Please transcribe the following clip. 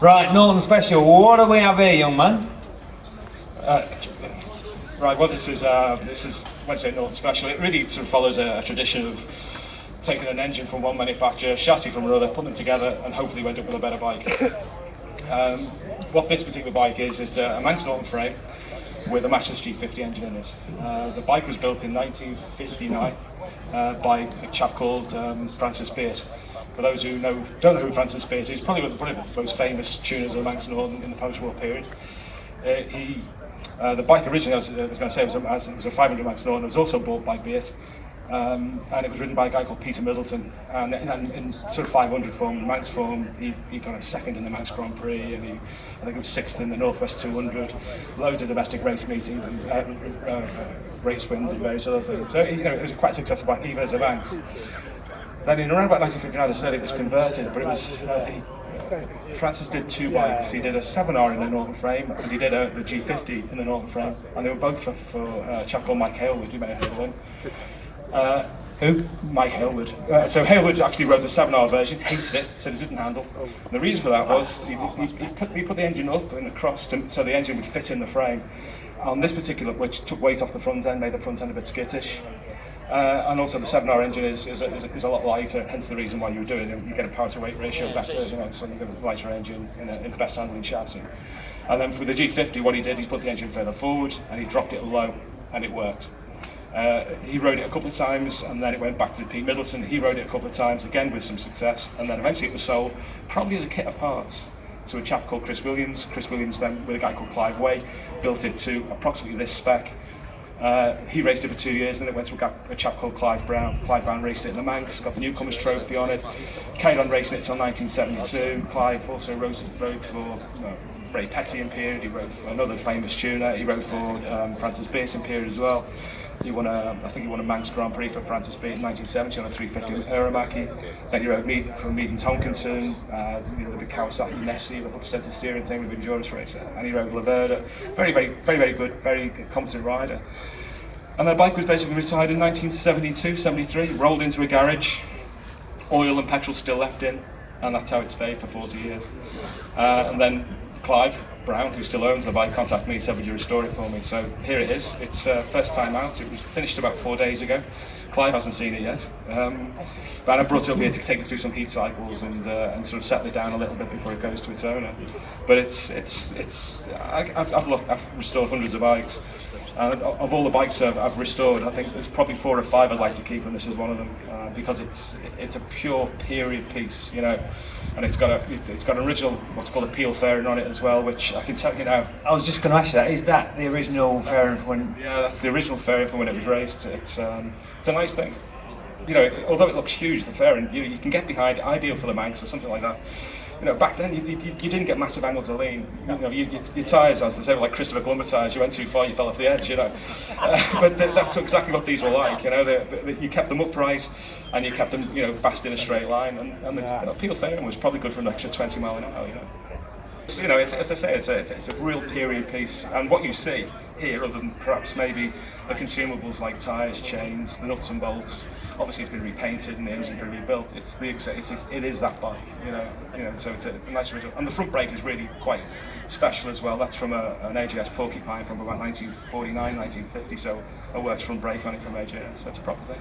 Right, Norton Special, what do we have here, young man? Right, well this is when I say Norton Special, it really sort of follows a tradition of taking an engine from one manufacturer, chassis from another, putting them together and hopefully you end up with a better bike. What this particular bike is a Manx Norton frame with a Matchless G50 engine in it. The bike was built in 1959 by a chap called Francis Pearce. For those who don't know who Francis Pearce is, probably one of the most famous tuners of the Manx Norton in the post-war period. The bike originally, I was going to say, it was a 500 Manx Norton. It was also bought by Pearce, and it was ridden by a guy called Peter Middleton. And in sort of 500 form, Manx form, he got a second in the Manx Grand Prix, and I think it was sixth in the Northwest 200. Loads of domestic race meetings and race wins and various other things. So it was a quite successful bike, even as a Manx. Then in around about 1959, I said it was converted, but it was Francis did two bikes. He did a 7R in the Norton frame, and he did the G50 in the Norton frame, and they were both for a chap called Mike Hailwood. You may have heard of him. Who? Mike Hailwood. So Hailwood actually wrote the 7R version, hated it, said it didn't handle. And the reason for that was he put the engine up and across so the engine would fit in the frame. On this particular, which took weight off the front end, made the front end a bit skittish. And also the 7R engine is a lot lighter, hence the reason why you do it. You get a power to weight ratio better, so you get a lighter engine in the best handling chassis. And then for the G50, what he did, he put the engine further forward and he dropped it low, and it worked. He rode it a couple of times, and then it went back to Pete Middleton. He rode it a couple of times, again with some success, and then eventually it was sold, probably as a kit of parts, to a chap called Chris Williams. Chris Williams then, with a guy called Clive Way, built it to approximately this spec. He raced it for 2 years, and it went to a chap called Clive Brown. Clive Brown raced it in the Manx, got the Newcomers Trophy on it, carried on racing it until 1972. Clive also rode for Ray Petty period. He rode for another famous tuner. He rode for Francis Pearce period as well. I think he won a Manx Grand Prix for Francis Pearce in 1970 on a 350 in Uramaki. Then he rode for Mead and Tomkinson, the big Kawasaki Nessie, the hook-centered steering thing with endurance racer. And he rode Laverda. Very good, very competent rider. And the bike was basically retired in 1972, 73, rolled into a garage, oil and petrol still left in, and that's how it stayed for 40 years. And then Clive Brown, who still owns the bike, contacted me and said, would you restore it for me? So here it is. It's first time out. It was finished about 4 days ago. Clive hasn't seen it yet. But I brought it up here to take it through some heat cycles and sort of settle it down a little bit before it goes to its owner. But I've restored hundreds of bikes. And of all the bikes I've restored, I think there's probably 4 or 5 I'd like to keep, and this is one of them, because it's a pure period piece, and it's got an original what's called a peel fairing on it as well, which I can tell you now. I was just going to ask you that. Is that the original fairing from when? Yeah, that's the original fairing from when it was raced. It's a nice thing. Although it looks huge, the fairing you can get behind, ideal for the Manx or something like that. Back then you didn't get massive angles of lean. Your tyres, as they say, were like Christopher Plummer tyres. You went too far, you fell off the edge. But that's exactly what these were like. You kept them upright, and you kept them, fast in a straight line. And the peel fairing was probably good for an extra 20 mile an hour. As I say, it's a real period piece. And what you see here, other than perhaps maybe the consumables like tyres, chains, the nuts and bolts. Obviously, it's been repainted and the engine's been rebuilt. It is that bike, So it's a nice result. And the front brake is really quite special as well. That's from an AJS Porcupine from about 1949, 1950. So a works front brake on it from AJS. That's a proper thing.